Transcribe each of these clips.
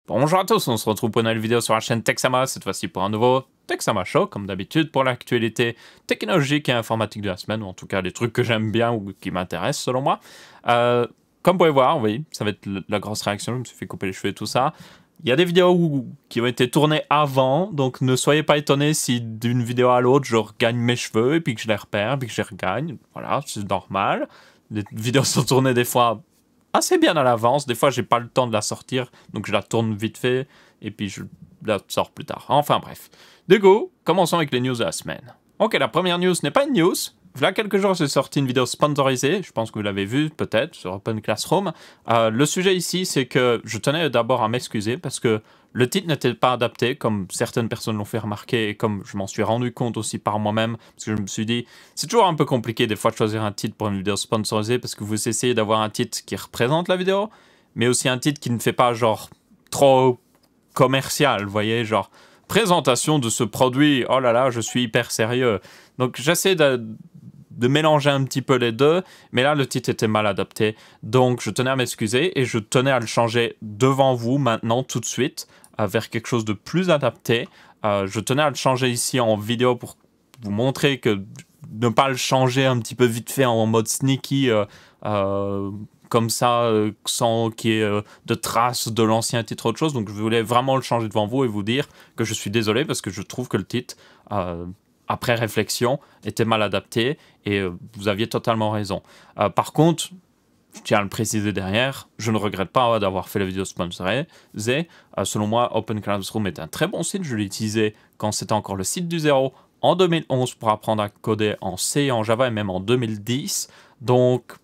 Bonjour à tous, on se retrouve pour une nouvelle vidéo sur la chaîne Texama, cette fois-ci pour un nouveau Texama Show, comme d'habitude pour l'actualité technologique et informatique de la semaine, ou en tout cas les trucs que j'aime bien ou qui m'intéressent selon moi. Comme vous pouvez voir, oui, ça va être la grosse réaction, je me suis fait couper les cheveux et tout ça. Il y a des vidéos qui ont été tournées avant, donc ne soyez pas étonnés si d'une vidéo à l'autre je regagne mes cheveux, et puis que je les repère, puis que je les regagne, voilà, c'est normal. Les vidéos sont tournées des fois assez bien à l'avance. Des fois, j'ai pas le temps de la sortir, donc je la tourne vite fait, et puis je la sors plus tard. Enfin bref. Du coup, commençons avec les news de la semaine. Ok, la première news n'est pas une news. Il y a quelques jours, j'ai sorti une vidéo sponsorisée, je pense que vous l'avez vu peut-être sur Open Classroom. Le sujet ici, c'est que je tenais d'abord à m'excuser parce que le titre n'était pas adapté, comme certaines personnes l'ont fait remarquer et comme je m'en suis rendu compte aussi par moi-même, parce que je me suis dit, c'est toujours un peu compliqué des fois de choisir un titre pour une vidéo sponsorisée parce que vous essayez d'avoir un titre qui représente la vidéo, mais aussi un titre qui ne fait pas genre trop commercial, vous voyez, genre présentation de ce produit, oh là là, je suis hyper sérieux. Donc j'essaie de mélanger un petit peu les deux, mais là le titre était mal adapté, donc je tenais à m'excuser et je tenais à le changer devant vous maintenant tout de suite vers quelque chose de plus adapté. Je tenais à le changer ici en vidéo pour vous montrer que ne pas le changer un petit peu vite fait en mode sneaky comme ça, sans qu'il y ait de traces de l'ancien titre ou autre chose. Donc je voulais vraiment le changer devant vous et vous dire que je suis désolé parce que je trouve que le titre après réflexion, était mal adapté et vous aviez totalement raison. Par contre, je tiens à le préciser derrière, je ne regrette pas d'avoir fait la vidéo sponsorisée. Selon moi, Open Classroom est un très bon site. Je l'ai utilisé quand c'était encore le site du zéro en 2011 pour apprendre à coder en C et en Java et même en 2010. Donc,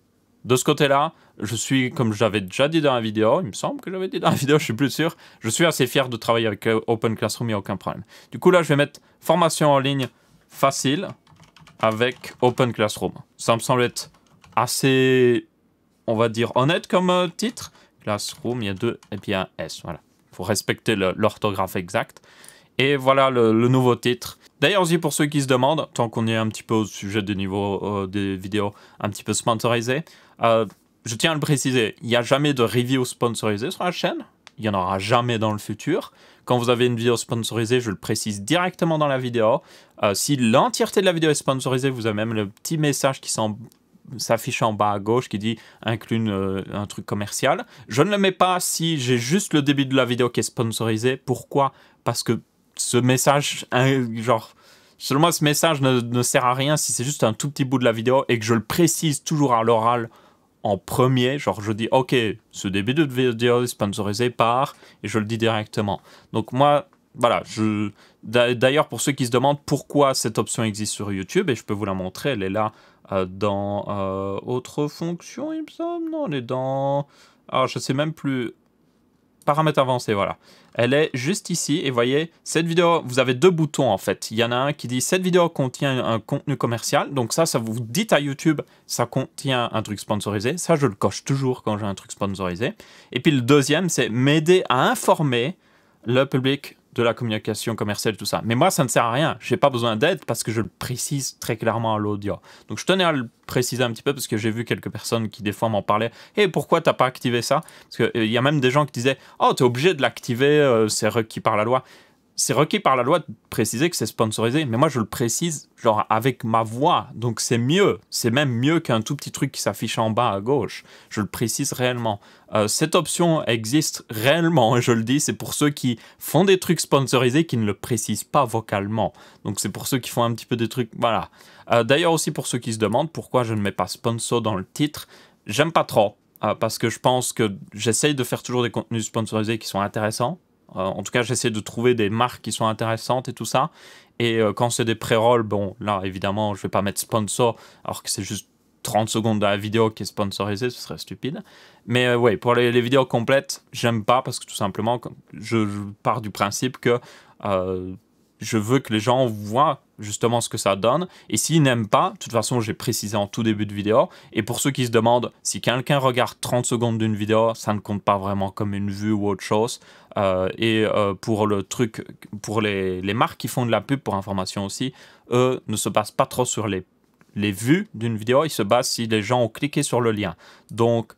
de ce côté-là, je suis, comme j'avais déjà dit dans la vidéo, il me semble que j'avais dit dans la vidéo, je suis plus sûr, je suis assez fier de travailler avec Open Classroom, il n'y a aucun problème. Du coup, là, je vais mettre formation en ligne facile avec Open Classroom. Ça me semble être assez, on va dire, honnête comme titre. Classroom, il y a deux et puis un S, voilà. Il faut respecter l'orthographe exacte. Et voilà le nouveau titre. D'ailleurs aussi pour ceux qui se demandent, tant qu'on est un petit peu au sujet des niveaux des vidéos un petit peu sponsorisées, je tiens à le préciser, il n'y a jamais de review sponsorisée sur la chaîne. Il n'y en aura jamais dans le futur. Quand vous avez une vidéo sponsorisée, je le précise directement dans la vidéo. Si l'entièreté de la vidéo est sponsorisée, vous avez même le petit message qui s'affiche en bas à gauche qui dit « Inclut un truc commercial ». Je ne le mets pas si j'ai juste le début de la vidéo qui est sponsorisé. Pourquoi? Parce que ce message, genre... Selon moi, ce message ne sert à rien si c'est juste un tout petit bout de la vidéo et que je le précise toujours à l'oral en premier, genre je dis ok, ce début de vidéo est sponsorisé par, et je le dis directement. Donc moi, voilà, d'ailleurs pour ceux qui se demandent pourquoi cette option existe sur YouTube, et je peux vous la montrer, elle est là dans autre fonction, il me semble, non, elle est dans, alors je sais même plus, paramètres avancés, voilà. Elle est juste ici, et voyez, cette vidéo, vous avez deux boutons en fait. Il y en a un qui dit « Cette vidéo contient un contenu commercial ». Donc ça vous dites à YouTube, ça contient un truc sponsorisé. Ça, je le coche toujours quand j'ai un truc sponsorisé. Et puis le deuxième, c'est « M'aider à informer le public de la communication commerciale, tout ça ». Mais moi, ça ne sert à rien. Je n'ai pas besoin d'aide parce que je le précise très clairement à l'audio. Donc je tenais à le préciser un petit peu parce que j'ai vu quelques personnes qui des fois m'en parlaient. « Hey, pourquoi tu n'as pas activé ça ?» Parce qu'il y a même des gens qui disaient « Oh, tu es obligé de l'activer, c'est requis par la loi. » C'est requis par la loi de préciser que c'est sponsorisé, mais moi je le précise genre avec ma voix, donc c'est mieux. C'est même mieux qu'un tout petit truc qui s'affiche en bas à gauche. Je le précise réellement. Cette option existe réellement, et je le dis, c'est pour ceux qui font des trucs sponsorisés qui ne le précisent pas vocalement. Donc c'est pour ceux qui font un petit peu des trucs, voilà. D'ailleurs aussi pour ceux qui se demandent pourquoi je ne mets pas sponsor dans le titre, j'aime pas trop, parce que je pense que j'essaye de faire toujours des contenus sponsorisés qui sont intéressants. En tout cas, j'essaie de trouver des marques qui sont intéressantes et tout ça. Et quand c'est des pré-rolls, bon, là, évidemment, je vais pas mettre sponsor, alors que c'est juste 30 secondes de la vidéo qui est sponsorisée, ce serait stupide. Mais ouais, pour les vidéos complètes, j'aime pas parce que tout simplement, je pars du principe que je veux que les gens voient justement ce que ça donne. Et s'ils n'aiment pas, de toute façon, j'ai précisé en tout début de vidéo. Et pour ceux qui se demandent, si quelqu'un regarde 30 secondes d'une vidéo, ça ne compte pas vraiment comme une vue ou autre chose. Pour le truc, pour les marques qui font de la pub pour information aussi, eux ne se basent pas trop sur les vues d'une vidéo, ils se basent si les gens ont cliqué sur le lien. Donc,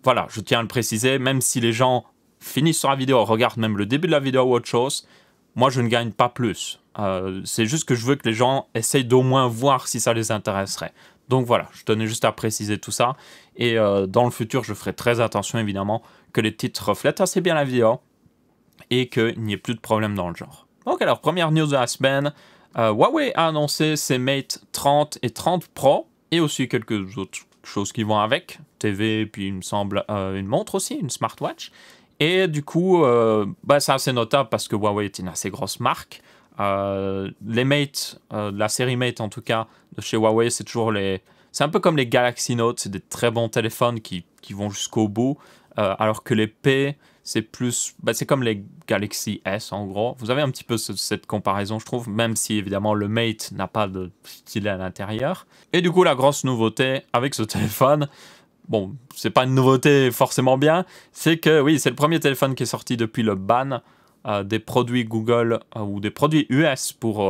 voilà, je tiens à le préciser, même si les gens finissent sur la vidéo, regardent même le début de la vidéo ou autre chose, moi je ne gagne pas plus. C'est juste que je veux que les gens essayent d'au moins voir si ça les intéresserait. Donc voilà, je tenais juste à préciser tout ça. Et dans le futur, je ferai très attention évidemment que les titres reflètent assez bien la vidéo et qu'il n'y ait plus de problème dans le genre. Donc alors, première news de la semaine, Huawei a annoncé ses Mate 30 et 30 Pro et aussi quelques autres choses qui vont avec, TV, puis il me semble une montre aussi, une smartwatch. Et du coup, c'est assez notable parce que Huawei est une assez grosse marque. Les Mate, la série Mate en tout cas, de chez Huawei, c'est toujours les... C'est un peu comme les Galaxy Note, c'est des très bons téléphones qui vont jusqu'au bout, alors que les P, c'est plus... c'est comme les Galaxy S en gros. Vous avez un petit peu cette comparaison, je trouve, même si évidemment le Mate n'a pas de stylet à l'intérieur. Et du coup, la grosse nouveauté avec ce téléphone, bon, c'est pas une nouveauté forcément bien, c'est que oui, c'est le premier téléphone qui est sorti depuis le ban des produits Google ou des produits US pour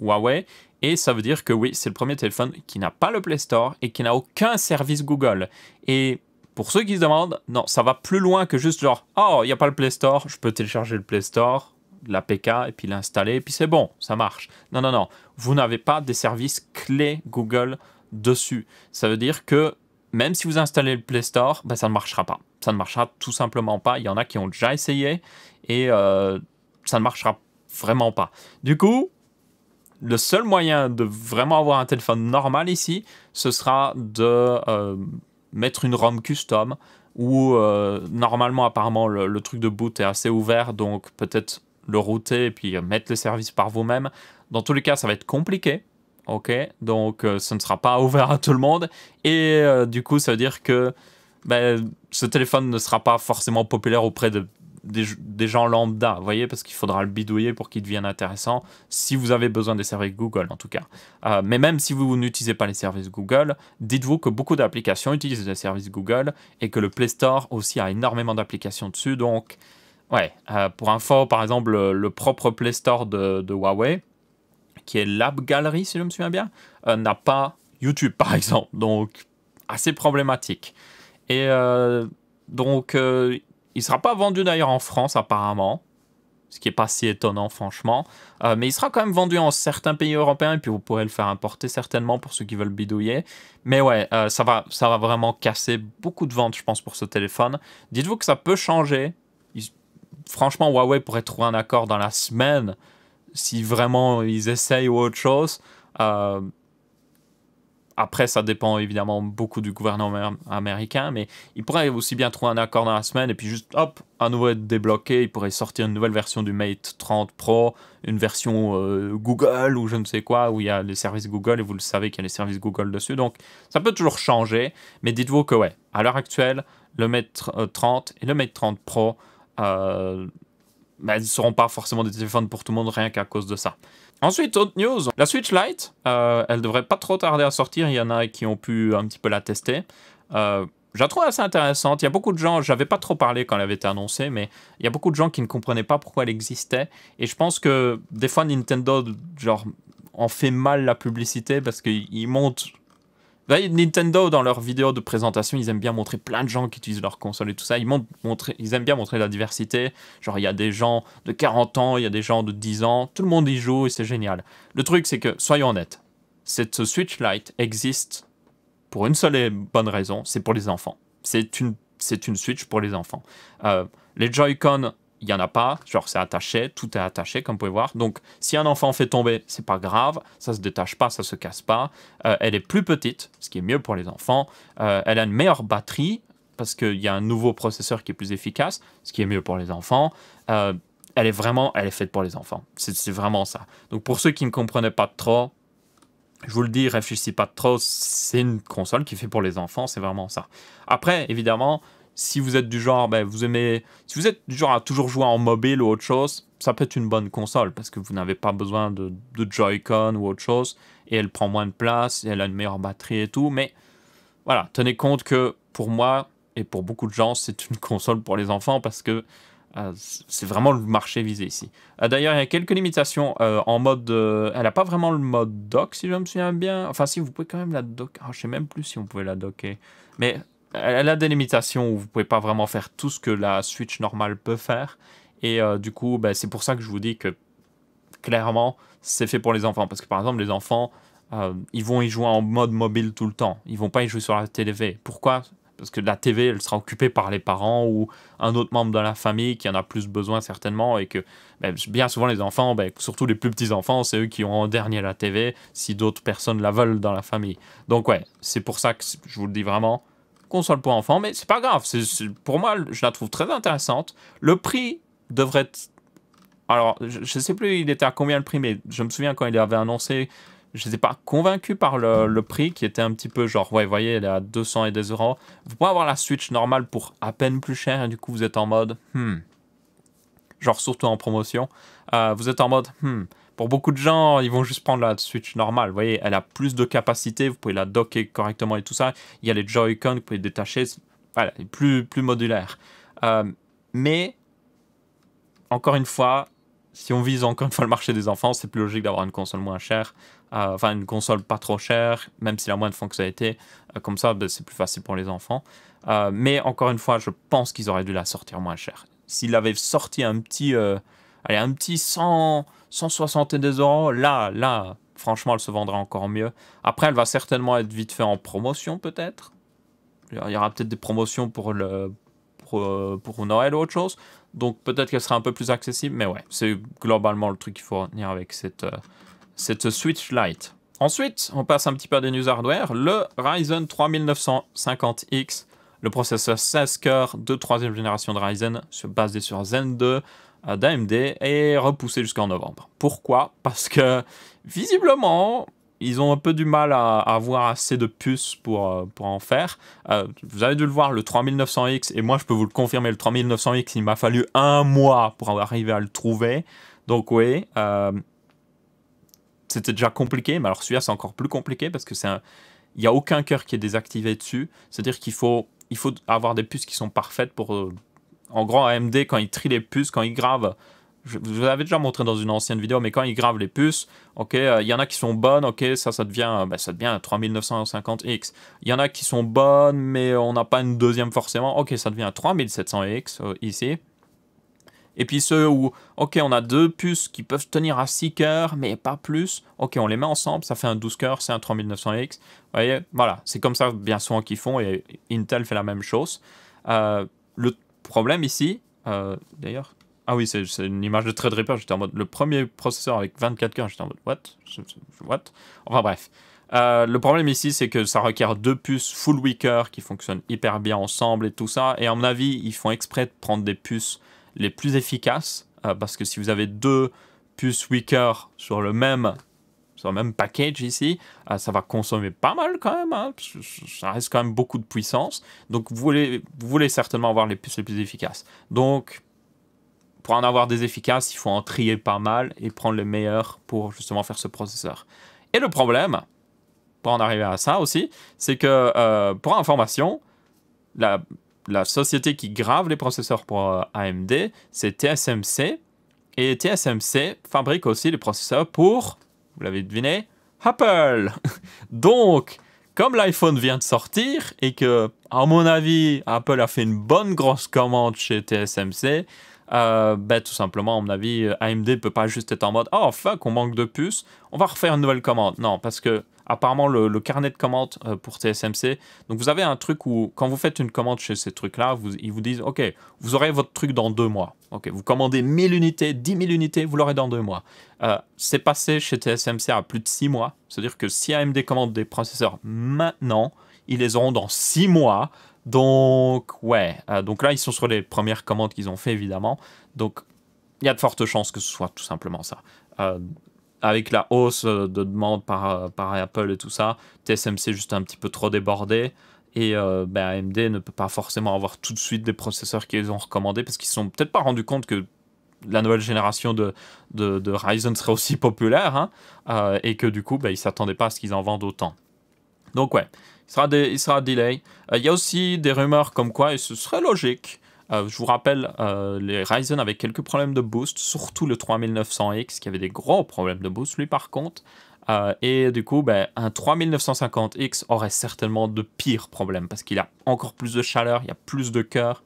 Huawei. Et ça veut dire que oui, c'est le premier téléphone qui n'a pas le Play Store et qui n'a aucun service Google. Et pour ceux qui se demandent, non, ça va plus loin que juste genre, oh, il n'y a pas le Play Store, je peux télécharger le Play Store, l'APK, et puis l'installer, et puis c'est bon, ça marche. Non, non, non, vous n'avez pas des services clés Google dessus. Ça veut dire que même si vous installez le Play Store, ça ne marchera pas. Ça ne marchera tout simplement pas. Il y en a qui ont déjà essayé et ça ne marchera vraiment pas. Du coup, le seul moyen de vraiment avoir un téléphone normal ici, ce sera de mettre une ROM custom où normalement, apparemment, le truc de boot est assez ouvert, donc peut-être le router et puis mettre les services par vous-même. Dans tous les cas, ça va être compliqué. Ok, donc ce ne sera pas ouvert à tout le monde et du coup ça veut dire que ce téléphone ne sera pas forcément populaire auprès des gens lambda, vous voyez, parce qu'il faudra le bidouiller pour qu'il devienne intéressant si vous avez besoin des services Google en tout cas. Mais même si vous n'utilisez pas les services Google, dites-vous que beaucoup d'applications utilisent les services Google et que le Play Store aussi a énormément d'applications dessus, donc ouais, pour info, par exemple le propre Play Store de Huawei, qui est Lab Gallery, si je me souviens bien, n'a pas YouTube, par exemple. Donc, assez problématique. Et donc, il ne sera pas vendu d'ailleurs en France, apparemment. Ce qui n'est pas si étonnant, franchement. Mais il sera quand même vendu en certains pays européens. Et puis, vous pourrez le faire importer, certainement, pour ceux qui veulent bidouiller. Mais ouais, ça va vraiment casser beaucoup de ventes, je pense, pour ce téléphone. Dites-vous que ça peut changer. Franchement, Huawei pourrait trouver un accord dans la semaine si vraiment ils essayent ou autre chose. Après, ça dépend évidemment beaucoup du gouvernement américain, mais ils pourraient aussi bien trouver un accord dans la semaine et puis juste, hop, à nouveau être débloqué. Ils pourraient sortir une nouvelle version du Mate 30 Pro, une version Google ou je ne sais quoi, où il y a les services Google et vous le savez qu'il y a les services Google dessus. Donc, ça peut toujours changer, mais dites-vous que, ouais, à l'heure actuelle, le Mate 30 et le Mate 30 Pro, ils ne seront pas forcément des téléphones pour tout le monde, rien qu'à cause de ça. Ensuite, autre news, la Switch Lite, elle devrait pas trop tarder à sortir, il y en a qui ont pu un petit peu la tester. Je la trouve assez intéressante, il y a beaucoup de gens, j'avais pas trop parlé quand elle avait été annoncée, mais il y a beaucoup de gens qui ne comprenaient pas pourquoi elle existait, et je pense que des fois Nintendo, genre, en fait mal la publicité, parce qu'ils montrent... Nintendo, dans leurs vidéos de présentation, ils aiment bien montrer plein de gens qui utilisent leur console et tout ça. Ils aiment bien montrer la diversité. Genre, il y a des gens de 40 ans, il y a des gens de 10 ans. Tout le monde y joue et c'est génial. Le truc, c'est que, soyons honnêtes, cette Switch Lite existe pour une seule et bonne raison, c'est pour les enfants. C'est une Switch pour les enfants. Les Joy-Con, il n'y en a pas, genre c'est attaché, tout est attaché comme vous pouvez voir. Donc si un enfant fait tomber, c'est pas grave, ça se détache pas, ça se casse pas. Elle est plus petite, ce qui est mieux pour les enfants. Elle a une meilleure batterie parce qu'il y a un nouveau processeur qui est plus efficace, ce qui est mieux pour les enfants. Elle est faite pour les enfants. C'est vraiment ça. Donc pour ceux qui ne comprenaient pas trop, je vous le dis, réfléchissez pas trop, c'est une console qui est faite pour les enfants, c'est vraiment ça. Après, évidemment, si vous êtes du genre, si vous êtes du genre à toujours jouer en mobile ou autre chose, ça peut être une bonne console parce que vous n'avez pas besoin de Joy-Con ou autre chose et elle prend moins de place et elle a une meilleure batterie et tout. Mais voilà, tenez compte que pour moi et pour beaucoup de gens, c'est une console pour les enfants parce que c'est vraiment le marché visé ici. D'ailleurs, il y a quelques limitations en mode... elle n'a pas vraiment le mode dock, si je me souviens bien. Enfin, si, vous pouvez quand même la docker. Je ne sais même plus si on pouvait la docker. Mais elle a des limitations où vous pouvez pas vraiment faire tout ce que la Switch normale peut faire. Et du coup, bah, c'est pour ça que je vous dis que clairement, c'est fait pour les enfants. Parce que par exemple, les enfants, ils vont y jouer en mode mobile tout le temps. Ils vont pas y jouer sur la TV. Pourquoi? Parce que la TV, elle sera occupée par les parents ou un autre membre de la famille qui en a plus besoin certainement. Et que bien souvent, les enfants, surtout les plus petits enfants, c'est eux qui ont en dernier la TV si d'autres personnes la veulent dans la famille. Donc ouais, c'est pour ça que je vous le dis vraiment, console pour enfants. Mais c'est pas grave. Pour moi, je la trouve très intéressante. Le prix devrait être... Alors, je sais plus il était à combien le prix, mais je me souviens quand il avait annoncé, je n'étais pas convaincu par le prix qui était un petit peu genre, ouais, vous voyez, elle est à 200 et des euros. Vous pouvez avoir la Switch normale pour à peine plus cher et du coup vous êtes en mode, genre surtout en promotion, vous êtes en mode, pour beaucoup de gens, ils vont juste prendre la Switch normale. Vous voyez, elle a plus de capacité, vous pouvez la docker correctement et tout ça. Il y a les Joy-Con, vous pouvez détacher, voilà, plus modulaire. Mais, encore une fois, si on vise encore une fois le marché des enfants, c'est plus logique d'avoir une console moins chère, enfin une console pas trop chère, même s'il a moins de fonctionnalités, comme ça c'est plus facile pour les enfants. Mais encore une fois, je pense qu'ils auraient dû la sortir moins chère. S'il avait sorti un petit 170 euros, là, franchement, elle se vendra encore mieux. Après, elle va certainement être vite fait en promotion peut-être. Il y aura peut-être des promotions pour Noël ou autre chose. Donc peut-être qu'elle sera un peu plus accessible, mais ouais, c'est globalement le truc qu'il faut retenir avec cette Switch Lite. Ensuite, on passe un petit peu à des news hardware. Le Ryzen 3950X, le processeur 16 cœurs de 3e génération de Ryzen, basé sur Zen 2 d'AMD, est repoussé jusqu'en novembre. Pourquoi? Parce que visiblement, ils ont un peu du mal à avoir assez de puces pour en faire. Vous avez dû le voir, le 3900X, et moi je peux vous le confirmer, le 3900X, il m'a fallu un mois pour arriver à le trouver. Donc oui, c'était déjà compliqué, mais alors celui-là c'est encore plus compliqué parce que il n'y a aucun cœur qui est désactivé dessus. C'est-à-dire qu'il faut avoir des puces qui sont parfaites pour... En gros, AMD, quand il trie les puces, quand il grave... Je vous l'avais déjà montré dans une ancienne vidéo, mais quand ils gravent les puces, ok, il y en a qui sont bonnes, ok, ça devient un 3950X. Il y en a qui sont bonnes, mais on n'a pas une deuxième forcément, ok, ça devient un 3700X ici. Et puis ceux où, ok, on a deux puces qui peuvent tenir à 6 cœurs, mais pas plus, ok, on les met ensemble, ça fait un 12 cœurs, c'est un 3900X. Vous voyez, voilà, c'est comme ça bien souvent qu'ils font, et Intel fait la même chose. Le problème ici, d'ailleurs... Ah oui, c'est une image de Threadripper, j'étais en mode... Le premier processeur avec 24 cœurs, j'étais en mode... What? Enfin bref. Le problème ici, c'est que ça requiert deux puces full weaker qui fonctionnent hyper bien ensemble et tout ça. Et à mon avis, ils font exprès de prendre des puces les plus efficaces. Parce que si vous avez deux puces weaker sur le même package ici, ça va consommer pas mal quand même. Hein, parce que ça reste quand même beaucoup de puissance. Donc vous voulez certainement avoir les puces les plus efficaces. Donc... Pour en avoir des efficaces, il faut en trier pas mal et prendre les meilleurs pour justement faire ce processeur. Et le problème, pour en arriver à ça aussi, c'est que, pour information, la société qui grave les processeurs pour AMD, c'est TSMC. Et TSMC fabrique aussi les processeurs pour, vous l'avez deviné, Apple. Donc, comme l'iPhone vient de sortir et que, à mon avis, Apple a fait une bonne grosse commande chez TSMC, tout simplement, à mon avis, AMD ne peut pas juste être en mode « Oh, fuck, on manque de puces, on va refaire une nouvelle commande. » Non, parce que apparemment, le carnet de commandes pour TSMC, donc vous avez un truc où, quand vous faites une commande chez ces trucs-là, ils vous disent « Ok, vous aurez votre truc dans 2 mois. Ok, vous commandez 1000 unités, 10 000 unités, vous l'aurez dans 2 mois. » C'est passé chez TSMC à plus de 6 mois. C'est-à-dire que si AMD commande des processeurs maintenant, ils les auront dans 6 mois. Donc, ouais. Donc là, ils sont sur les premières commandes qu'ils ont fait, évidemment. Donc, il y a de fortes chances que ce soit tout simplement ça. Avec la hausse de demande par Apple et tout ça, TSMC est juste un petit peu trop débordé. Et AMD ne peut pas forcément avoir tout de suite des processeurs qu'ils ont recommandés parce qu'ils ne se sont peut-être pas rendus compte que la nouvelle génération de Ryzen serait aussi populaire. Hein, et que du coup, ils ne s'attendaient pas à ce qu'ils en vendent autant. Donc, ouais. Il sera delay. Il y a aussi des rumeurs comme quoi, et ce serait logique, je vous rappelle, les Ryzen avaient quelques problèmes de boost, surtout le 3900X qui avait des gros problèmes de boost. Lui, par contre, Et du coup, ben, un 3950X aurait certainement de pires problèmes parce qu'il a encore plus de chaleur, il y a plus de cœur.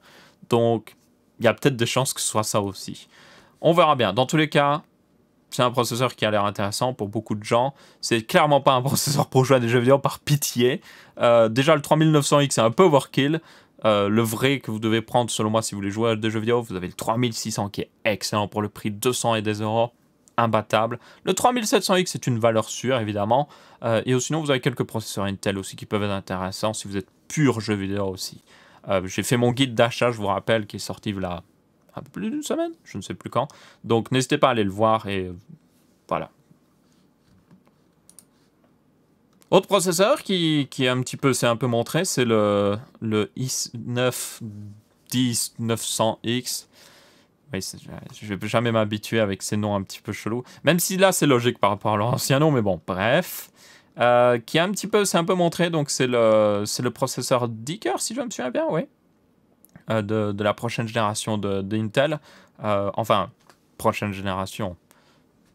Donc, il y a peut-être des chances que ce soit ça aussi. On verra bien. Dans tous les cas, c'est un processeur qui a l'air intéressant pour beaucoup de gens. C'est clairement pas un processeur pour jouer à des jeux vidéo, par pitié. Déjà, le 3900X, c'est un peu overkill. Le vrai que vous devez prendre, selon moi, si vous voulez jouer à des jeux vidéo, vous avez le 3600 qui est excellent pour le prix de 200 et des euros. Imbattable. Le 3700X est une valeur sûre, évidemment. Et sinon, vous avez quelques processeurs Intel aussi qui peuvent être intéressants si vous êtes pur jeu vidéo aussi. J'ai fait mon guide d'achat, je vous rappelle, qui est sorti là un peu plus d'une semaine, je ne sais plus quand. Donc n'hésitez pas à aller le voir et voilà. Autre processeur qui est un petit peu, c'est un peu montré, c'est le i9 10900X. Oui, je vais jamais m'habituer avec ces noms un petit peu chelous. Même si là, c'est logique par rapport à l'ancien nom, mais bon, bref. Qui est un petit peu, c'est un peu montré, donc c'est le processeur Deeker, si je me souviens bien, oui. De la prochaine génération d'Intel. Enfin, prochaine génération,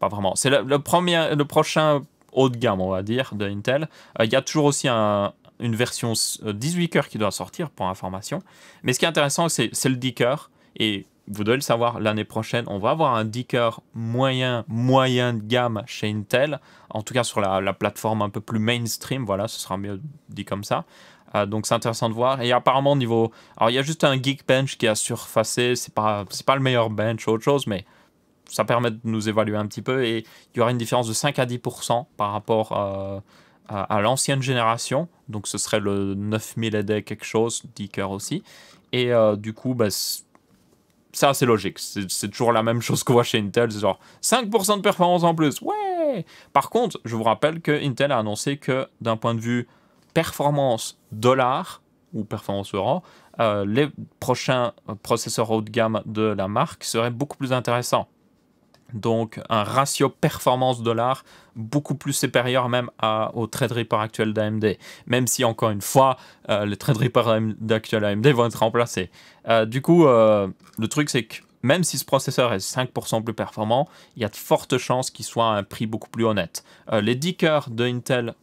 pas vraiment. C'est le prochain haut de gamme, on va dire, de Intel. Il y a toujours aussi une version 18 cœurs qui doit sortir, pour information. Mais ce qui est intéressant, c'est le Deeker. Et vous devez le savoir, l'année prochaine, on va avoir un Deeker moyen de gamme chez Intel. En tout cas, sur la plateforme un peu plus mainstream. Voilà, ce sera mieux dit comme ça. Donc c'est intéressant de voir. Et apparemment, au niveau... Alors, il y a juste un Geekbench qui a surfacé. C'est pas le meilleur bench ou autre chose, mais ça permet de nous évaluer un petit peu. Et il y aura une différence de 5 à 10% par rapport à l'ancienne génération. Donc, ce serait le 9000 et des quelque chose, Deeker aussi. Et du coup, bah, ça, c'est logique. C'est toujours la même chose qu'on voit chez Intel. C'est genre 5% de performance en plus. Ouais! Par contre, je vous rappelle que Intel a annoncé que d'un point de vue performance dollar ou performance euro, les prochains processeurs haut de gamme de la marque seraient beaucoup plus intéressants. Donc un ratio performance dollar beaucoup plus supérieur même au Threadripper actuel d'AMD. Même si encore une fois, les Threadripper actuels d'AMD vont être remplacés. Du coup, le truc c'est que même si ce processeur est 5% plus performant, il y a de fortes chances qu'il soit à un prix beaucoup plus honnête. Les Deeker de Intel,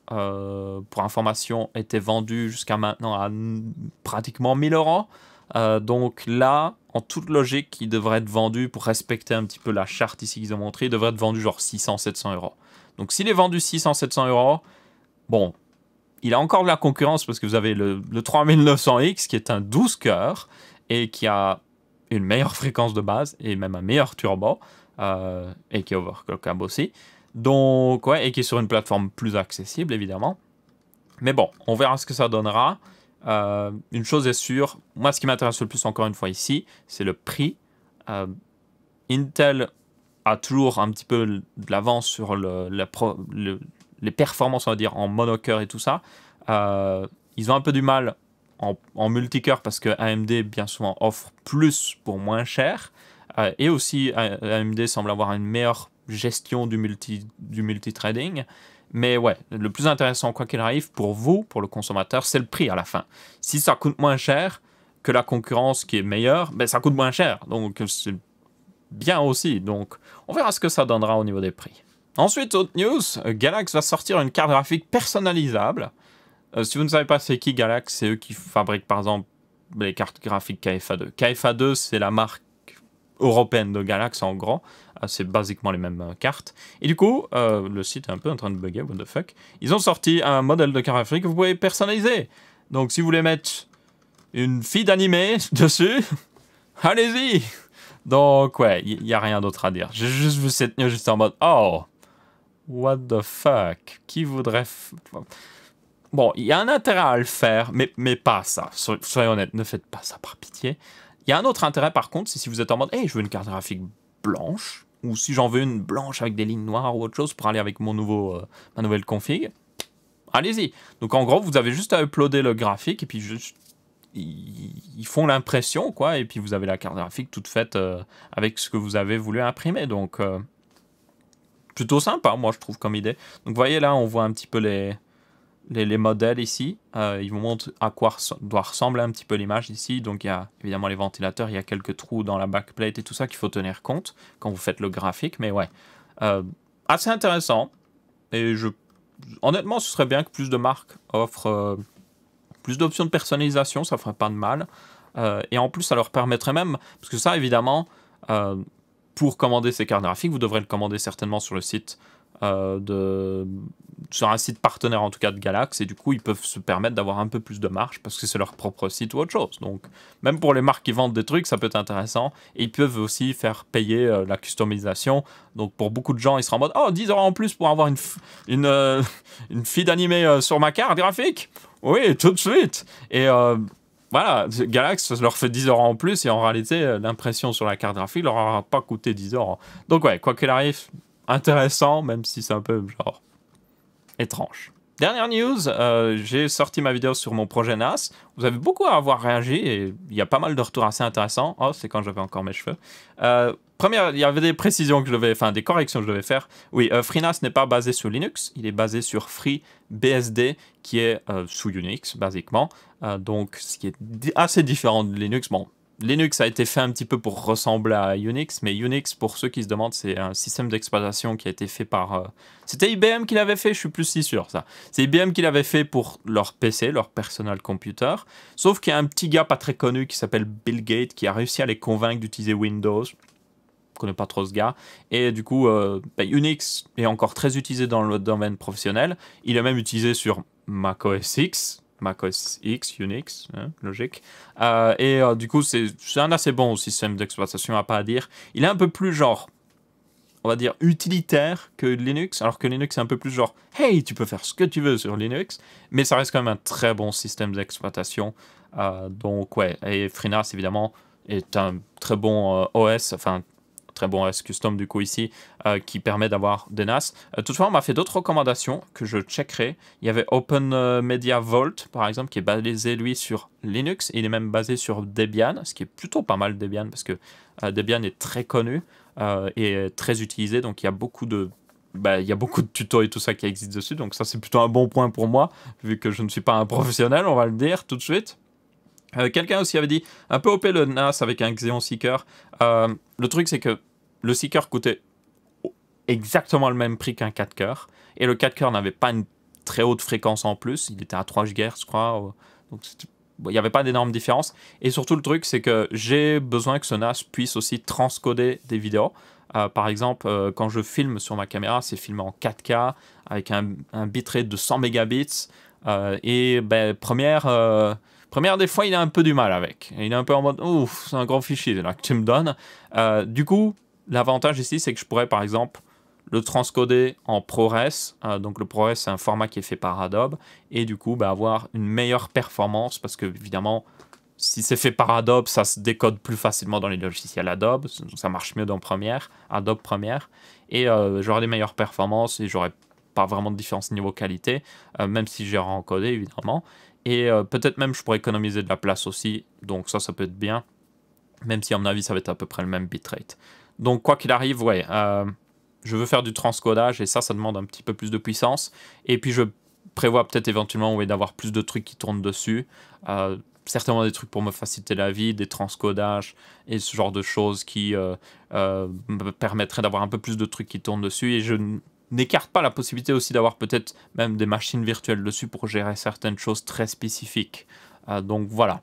pour information, étaient vendus jusqu'à maintenant à pratiquement 1000 euros. Donc là, en toute logique, il devrait être vendu, pour respecter un petit peu la charte ici qu'ils ont montré, il devrait être vendu genre 600-700 euros. Donc s'il est vendu 600-700 euros, bon, il a encore de la concurrence parce que vous avez le 3900X qui est un 12 cœurs et qui a une meilleure fréquence de base et même un meilleur turbo et qui est overclockable aussi. Donc, ouais, et qui est sur une plateforme plus accessible évidemment. Mais bon, on verra ce que ça donnera. Une chose est sûre, moi ce qui m'intéresse le plus encore une fois ici, c'est le prix. Intel a toujours un petit peu de l'avance sur les performances, on va dire, en monocœur et tout ça. Ils ont un peu du mal en multicœur parce que AMD bien souvent offre plus pour moins cher. Et aussi AMD semble avoir une meilleure gestion du multithreading. Mais ouais, le plus intéressant, quoi qu'il arrive, pour vous, pour le consommateur, c'est le prix à la fin. Si ça coûte moins cher que la concurrence qui est meilleure, ben ça coûte moins cher. Donc c'est bien aussi. Donc on verra ce que ça donnera au niveau des prix. Ensuite, autre news, Galax va sortir une carte graphique personnalisable. Si vous ne savez pas c'est qui Galax, c'est eux qui fabriquent par exemple les cartes graphiques KFA2. KFA2, c'est la marque européenne de Galax en gros. C'est basiquement les mêmes cartes. Et du coup, le site est un peu en train de bugger, what the fuck. Ils ont sorti un modèle de carte graphique que vous pouvez personnaliser. Donc si vous voulez mettre une fille d'animé dessus, allez-y. Donc ouais, il n'y a rien d'autre à dire. J'ai juste vu cette news juste en mode, oh, what the fuck. Qui voudrait... Bon, il y a un intérêt à le faire, mais pas ça. Soyons honnêtes, ne faites pas ça par pitié. Il y a un autre intérêt par contre, c'est si vous êtes en mode, hey, je veux une carte graphique blanche, ou si j'en veux une blanche avec des lignes noires ou autre chose pour aller avec ma nouvelle config, allez-y. Donc en gros, vous avez juste à uploader le graphique et puis juste ils font l'impression, quoi, et puis vous avez la carte graphique toute faite avec ce que vous avez voulu imprimer. Donc plutôt sympa, moi je trouve comme idée. Donc vous voyez là, on voit un petit peu les modèles ici. Ils vous montrent à quoi doit ressembler un petit peu l'image ici. Donc il y a évidemment les ventilateurs, il y a quelques trous dans la backplate et tout ça qu'il faut tenir compte quand vous faites le graphique. Mais ouais, assez intéressant. Et honnêtement, ce serait bien que plus de marques offrent plus d'options de personnalisation, ça ferait pas de mal. Et en plus, ça leur permettrait même, parce que ça, évidemment, pour commander ces cartes graphiques, vous devrez le commander certainement sur le site sur un site partenaire en tout cas de Galax, et du coup ils peuvent se permettre d'avoir un peu plus de marge parce que c'est leur propre site ou autre chose. Donc même pour les marques qui vendent des trucs, ça peut être intéressant, et ils peuvent aussi faire payer la customisation. Donc pour beaucoup de gens, ils seront en mode oh 10 € en plus pour avoir une feed animée sur ma carte graphique. Oui, tout de suite. Et voilà, Galax leur fait 10 € en plus, et en réalité l'impression sur la carte graphique leur aura pas coûté 10 €. Donc ouais, quoi qu'il arrive, intéressant, même si c'est un peu genre étrange. Dernière news, j'ai sorti ma vidéo sur mon projet NAS. Vous avez beaucoup à avoir réagi et il y a pas mal de retours assez intéressants. Oh, c'est quand j'avais encore mes cheveux. Première, il y avait des précisions que je devais, enfin des corrections que je devais faire. Oui, FreeNAS n'est pas basé sur Linux, il est basé sur FreeBSD qui est sous Unix, basiquement. Donc, ce qui est assez différent de Linux. Bon, Linux a été fait un petit peu pour ressembler à Unix, mais Unix, pour ceux qui se demandent, c'est un système d'exploitation qui a été fait par... C'était IBM qui l'avait fait, je suis plus si sûr, ça. C'est IBM qui l'avait fait pour leur PC, leur personal computer, sauf qu'il y a un petit gars pas très connu qui s'appelle Bill Gates qui a réussi à les convaincre d'utiliser Windows. Je connais pas trop ce gars. Et du coup, Unix est encore très utilisé dans le domaine professionnel. Il est même utilisé sur Mac OS X, Mac OS X, Unix, hein, logique. Du coup, c'est un assez bon système d'exploitation, à pas à dire. Il est un peu plus genre, on va dire, utilitaire que Linux, alors que Linux est un peu plus genre, hey, tu peux faire ce que tu veux sur Linux, mais ça reste quand même un très bon système d'exploitation. Donc ouais, et FreeNAS, évidemment, est un très bon OS, enfin, très bon OS custom du coup ici, qui permet d'avoir des NAS. Toutefois, on m'a fait d'autres recommandations que je checkerai. Il y avait Open Media Vault, par exemple, qui est basé, lui, sur Linux. Il est même basé sur Debian, ce qui est plutôt pas mal, Debian, parce que Debian est très connu et très utilisé. Donc, il y a beaucoup de... il y a beaucoup de tutos et tout ça qui existent dessus. Donc, ça, c'est plutôt un bon point pour moi, vu que je ne suis pas un professionnel, on va le dire tout de suite. Quelqu'un aussi avait dit un peu OP le NAS avec un Xeon Seeker. Le truc, c'est que le Seeker coûtait exactement le même prix qu'un 4 coeurs. Et le 4 coeurs n'avait pas une très haute fréquence en plus. Il était à 3 GHz, je crois. Donc, il n'y avait pas d'énorme différence. Et surtout, le truc, c'est que j'ai besoin que ce NAS puisse aussi transcoder des vidéos. Par exemple, quand je filme sur ma caméra, c'est filmé en 4K avec un bitrate de 100 mégabits. Première des fois, il a un peu du mal avec. Il est un peu en mode, ouf, c'est un gros fichier là, que tu me donnes. Du coup, l'avantage ici, c'est que je pourrais, par exemple, le transcoder en ProRes. Donc, le ProRes, c'est un format qui est fait par Adobe. Et du coup, avoir une meilleure performance. Parce que, évidemment, si c'est fait par Adobe, ça se décode plus facilement dans les logiciels Adobe. Ça marche mieux dans Adobe Premiere. Et j'aurai des meilleures performances et j'aurai pas vraiment de différence niveau qualité. Même si j'ai encodé, évidemment. Et peut-être même je pourrais économiser de la place aussi, donc ça peut être bien, même si à mon avis ça va être à peu près le même bitrate. Donc quoi qu'il arrive, ouais, je veux faire du transcodage et ça demande un petit peu plus de puissance. Et puis je prévois peut-être éventuellement d'avoir plus de trucs qui tournent dessus, certainement des trucs pour me faciliter la vie, des transcodages et ce genre de choses qui me permettraient d'avoir un peu plus de trucs qui tournent dessus. Et je n'écarte pas la possibilité aussi d'avoir peut-être même des machines virtuelles dessus pour gérer certaines choses très spécifiques. Donc voilà.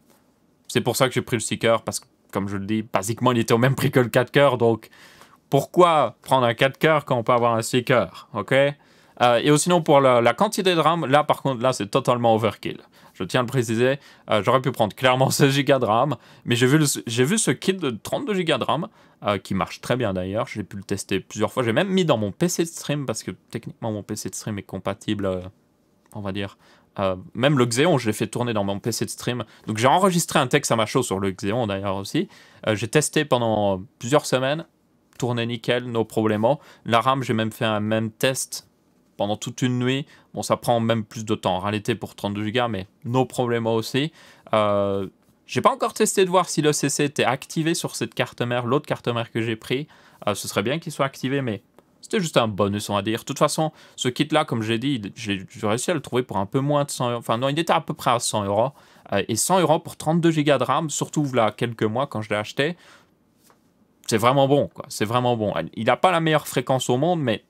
C'est pour ça que j'ai pris le Seeker, parce que, comme je le dis, basiquement, il était au même prix que le 4 coeurs. Donc, pourquoi prendre un 4 coeurs quand on peut avoir un Seeker, ok? Et sinon, pour la quantité de RAM, là, par contre, là, c'est totalement overkill. Je tiens à le préciser, j'aurais pu prendre clairement 16 Go de RAM, mais j'ai vu ce kit de 32 Go de RAM, qui marche très bien d'ailleurs, j'ai pu le tester plusieurs fois, j'ai même mis dans mon PC de stream, parce que techniquement mon PC de stream est compatible, on va dire, même le Xeon, je l'ai fait tourner dans mon PC de stream, donc j'ai enregistré un texte à ma show sur le Xeon d'ailleurs aussi, j'ai testé pendant plusieurs semaines, tourné nickel, no problemo. La RAM, j'ai même fait un même test pendant toute une nuit. Bon, ça prend même plus de temps en réalité pour 32 Go, mais no problemo aussi. J'ai pas encore testé de voir si le CC était activé sur cette carte mère, l'autre carte mère que j'ai pris. Ce serait bien qu'il soit activé, mais c'était juste un bonus, on va dire. De toute façon, ce kit-là, comme j'ai dit, j'ai réussi à le trouver pour un peu moins de 100 €. Enfin, non, il était à peu près à 100 €. Et 100 € pour 32 Go de RAM, surtout là, quelques mois quand je l'ai acheté, c'est vraiment bon, quoi. C'est vraiment bon. Il n'a pas la meilleure fréquence au monde, mais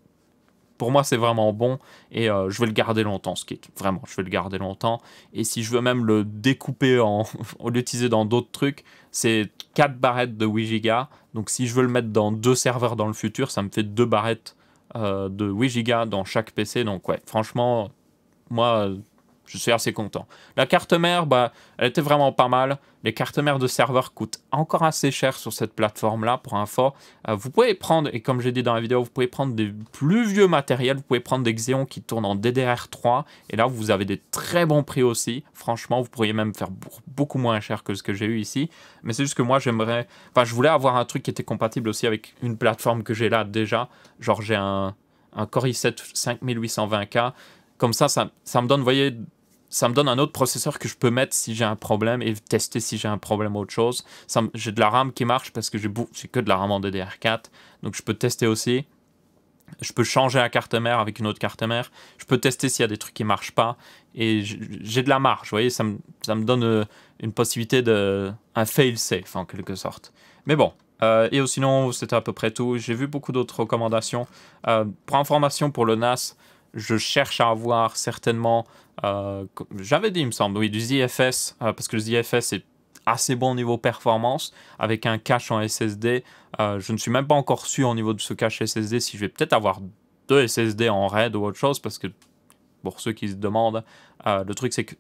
pour moi, c'est vraiment bon et je vais le garder longtemps, ce kit. Vraiment, je vais le garder longtemps. Et si je veux même le découper ou l'utiliser dans d'autres trucs, c'est 4 barrettes de 8 Go. Donc si je veux le mettre dans 2 serveurs dans le futur, ça me fait 2 barrettes de 8 Go dans chaque PC. Donc ouais, franchement, moi, je suis assez content. La carte mère, bah, elle était vraiment pas mal. Les cartes mères de serveur coûtent encore assez cher sur cette plateforme-là, pour info. Vous pouvez prendre, et comme j'ai dit dans la vidéo, vous pouvez prendre des plus vieux matériels. Vous pouvez prendre des Xeon qui tournent en DDR3. Et là, vous avez des très bons prix aussi. Franchement, vous pourriez même faire beaucoup moins cher que ce que j'ai eu ici. Mais c'est juste que moi, j'aimerais... Enfin, je voulais avoir un truc qui était compatible aussi avec une plateforme que j'ai là déjà. Genre, j'ai un Core i7 5820K. Comme ça me donne, vous voyez... Ça me donne un autre processeur que je peux mettre si j'ai un problème et tester si j'ai un problème ou autre chose. J'ai de la RAM qui marche parce que j'ai que de la RAM en DDR4. Donc je peux tester aussi. Je peux changer la carte mère avec une autre carte mère. Je peux tester s'il y a des trucs qui ne marchent pas. Et j'ai de la marge. Vous voyez, ça me donne une possibilité un fail-safe en quelque sorte. Mais bon. Et sinon, c'était à peu près tout. J'ai vu beaucoup d'autres recommandations. Pour information, pour le NAS, je cherche à avoir certainement... j'avais dit, il me semble, oui, du ZFS, parce que le ZFS est assez bon au niveau performance, avec un cache en SSD. Je ne suis même pas encore sûr au niveau de ce cache SSD si je vais peut-être avoir 2 SSD en RAID ou autre chose, parce que pour ceux qui se demandent, le truc c'est que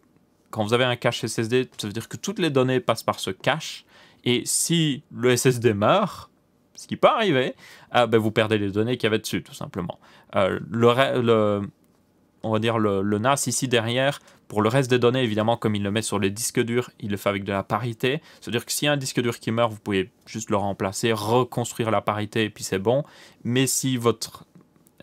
quand vous avez un cache SSD, ça veut dire que toutes les données passent par ce cache, et si le SSD meurt, ce qui peut arriver, ben vous perdez les données qu'il y avait dessus, tout simplement. On va dire le NAS ici derrière, pour le reste des données, évidemment, comme il le met sur les disques durs, il le fait avec de la parité. C'est-à-dire que s'il y a un disque dur qui meurt, vous pouvez juste le remplacer, reconstruire la parité, et puis c'est bon. Mais si votre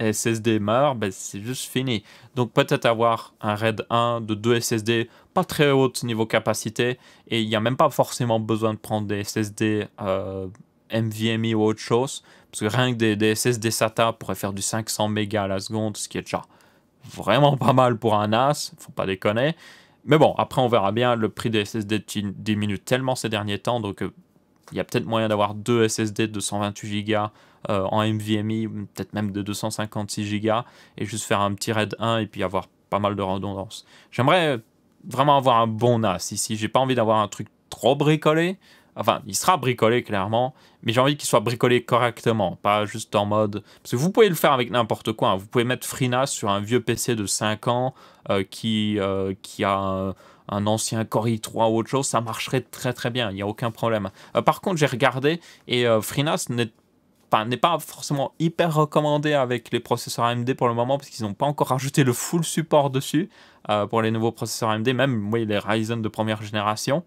SSD meurt, ben c'est juste fini. Donc peut-être avoir un RAID 1 de 2 SSD, pas très haut niveau capacité, et il n'y a même pas forcément besoin de prendre des SSD NVMe ou autre chose, parce que rien que des SSD SATA pourraient faire du 500 mégas à la seconde, ce qui est déjà vraiment pas mal pour un NAS, faut pas déconner. Mais bon, après on verra bien, le prix des SSD diminue tellement ces derniers temps, donc il y a peut-être moyen d'avoir 2 SSD de 228 Go en NVMe, peut-être même de 256 Go, et juste faire un petit RAID 1 et puis avoir pas mal de redondance. J'aimerais vraiment avoir un bon NAS ici, j'ai pas envie d'avoir un truc trop bricolé. Enfin, il sera bricolé clairement, mais j'ai envie qu'il soit bricolé correctement, pas juste en mode... Parce que vous pouvez le faire avec n'importe quoi, hein. Vous pouvez mettre FreeNAS sur un vieux PC de 5 ans qui a un ancien Core i3 ou autre chose, ça marcherait très très bien, il n'y a aucun problème. Par contre, j'ai regardé et FreeNAS n'est pas forcément hyper recommandé avec les processeurs AMD pour le moment, parce qu'ils n'ont pas encore rajouté le full support dessus pour les nouveaux processeurs AMD, même oui, les Ryzen de première génération.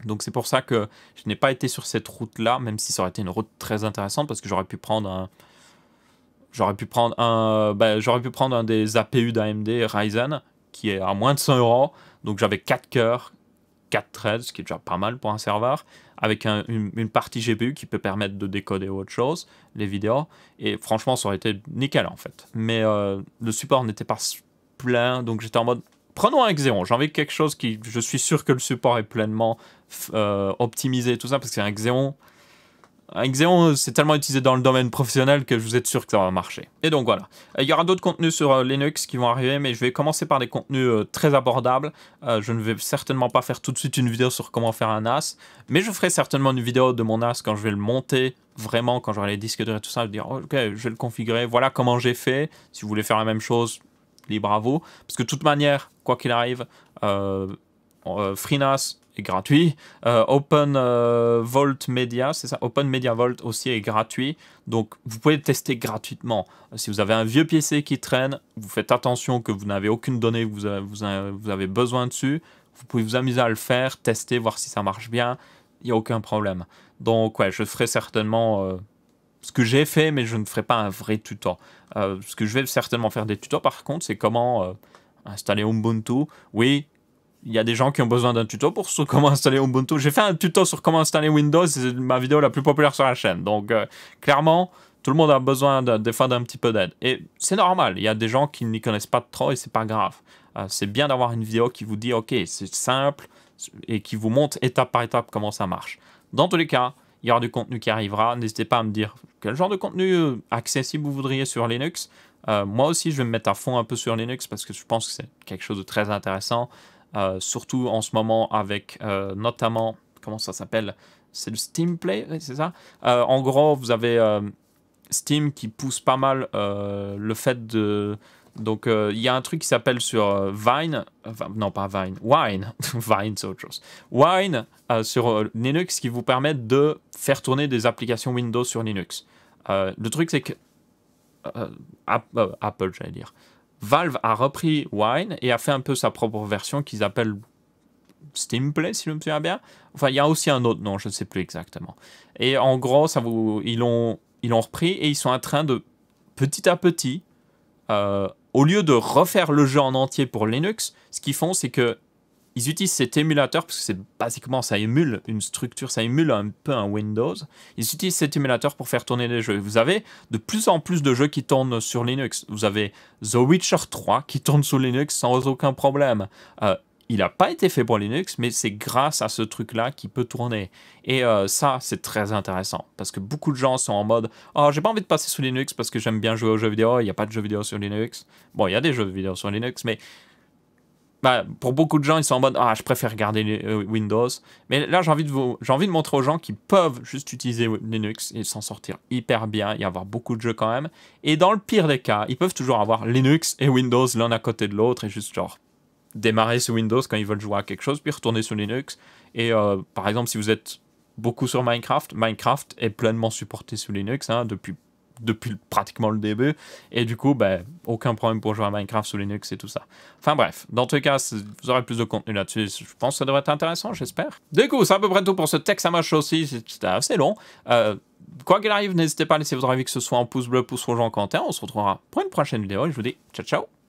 Donc c'est pour ça que je n'ai pas été sur cette route-là, même si ça aurait été une route très intéressante, parce que j'aurais pu prendre un des APU d'AMD Ryzen, qui est à moins de 100 €. Donc j'avais 4 cœurs, 4 threads, ce qui est déjà pas mal pour un serveur, avec une partie GPU qui peut permettre de décoder autre chose, les vidéos. Et franchement, ça aurait été nickel en fait. Mais le support n'était pas plein, donc j'étais en mode... Prenons un Xeon, j'ai envie de quelque chose qui... Je suis sûr que le support est pleinement optimisé, tout ça, parce qu'un Xeon... Un Xeon, c'est tellement utilisé dans le domaine professionnel que je vous êtes sûr que ça va marcher. Et donc voilà. Il y aura d'autres contenus sur Linux qui vont arriver, mais je vais commencer par des contenus très abordables. Je ne vais certainement pas faire tout de suite une vidéo sur comment faire un NAS, mais je ferai certainement une vidéo de mon NAS quand je vais le monter, vraiment, quand j'aurai les disques durs et tout ça, je vais dire, ok, je vais le configurer, voilà comment j'ai fait. Si vous voulez faire la même chose, libre à vous. Parce que de toute manière, quoi qu'il arrive, FreeNAS est gratuit. Volt Media, c'est ça, Open Media Vault aussi est gratuit. Donc vous pouvez le tester gratuitement. Si vous avez un vieux PC qui traîne, vous faites attention que vous n'avez aucune donnée que vous avez besoin dessus. Vous pouvez vous amuser à le faire, tester, voir si ça marche bien. Il n'y a aucun problème. Donc ouais, je ferai certainement... ce que j'ai fait, mais je ne ferai pas un vrai tuto. Ce que je vais certainement faire des tutos, par contre, c'est comment installer Ubuntu. Oui, il y a des gens qui ont besoin d'un tuto pour sur comment installer Ubuntu. J'ai fait un tuto sur comment installer Windows, c'est ma vidéo la plus populaire sur la chaîne. Donc, clairement, tout le monde a besoin des fois d'un petit peu d'aide. Et c'est normal, il y a des gens qui n'y connaissent pas trop et c'est pas grave. C'est bien d'avoir une vidéo qui vous dit, ok, c'est simple, et qui vous montre étape par étape comment ça marche. Dans tous les cas, il y aura du contenu qui arrivera. N'hésitez pas à me dire quel genre de contenu accessible vous voudriez sur Linux. Moi aussi, je vais me mettre à fond un peu sur Linux parce que je pense que c'est quelque chose de très intéressant. Surtout en ce moment avec notamment, comment ça s'appelle? C'est le Steam Play, c'est ça? En gros, vous avez Steam qui pousse pas mal le fait de... Donc, il y a un truc qui s'appelle sur Vine, enfin, non pas Vine, Wine, Vine c'est autre chose. Wine sur Linux qui vous permet de faire tourner des applications Windows sur Linux. Le truc c'est que Apple, j'allais dire, Valve a repris Wine et a fait un peu sa propre version qu'ils appellent Steam Play, si je me souviens bien. Enfin, il y a aussi un autre nom, je ne sais plus exactement. Et en gros, ils l'ont repris et ils sont en train de, petit à petit, au lieu de refaire le jeu en entier pour Linux, ce qu'ils font, c'est que ils utilisent cet émulateur, parce que c'est basiquement, ça émule une structure, ça émule un peu un Windows. Ils utilisent cet émulateur pour faire tourner les jeux. Vous avez de plus en plus de jeux qui tournent sur Linux. Vous avez The Witcher 3 qui tourne sur Linux sans aucun problème. Il n'a pas été fait pour Linux, mais c'est grâce à ce truc-là qu'il peut tourner. Et ça, c'est très intéressant, parce que beaucoup de gens sont en mode « Oh, j'ai pas envie de passer sous Linux parce que j'aime bien jouer aux jeux vidéo, il n'y a pas de jeux vidéo sur Linux. » Bon, il y a des jeux vidéo sur Linux, mais pour beaucoup de gens, ils sont en mode « Ah, je préfère regarder Windows. » Mais là, j'ai envie de montrer aux gens qu'ils peuvent juste utiliser Linux et s'en sortir hyper bien, y avoir beaucoup de jeux quand même. Et dans le pire des cas, ils peuvent toujours avoir Linux et Windows l'un à côté de l'autre et juste genre démarrer sur Windows quand ils veulent jouer à quelque chose, puis retourner sur Linux. Et par exemple, si vous êtes beaucoup sur Minecraft, Minecraft est pleinement supporté sous Linux depuis pratiquement le début. Et du coup, aucun problème pour jouer à Minecraft sous Linux et tout ça. Enfin bref, dans tous les cas, vous aurez plus de contenu là-dessus. Je pense que ça devrait être intéressant, j'espère. Du coup, c'est à peu près tout pour ce Texama Show aussi. C'était assez long. Quoi qu'il arrive, n'hésitez pas à laisser votre avis, que ce soit en pouce bleu, pouce rouge, en commentaire. On se retrouvera pour une prochaine vidéo et je vous dis ciao ciao.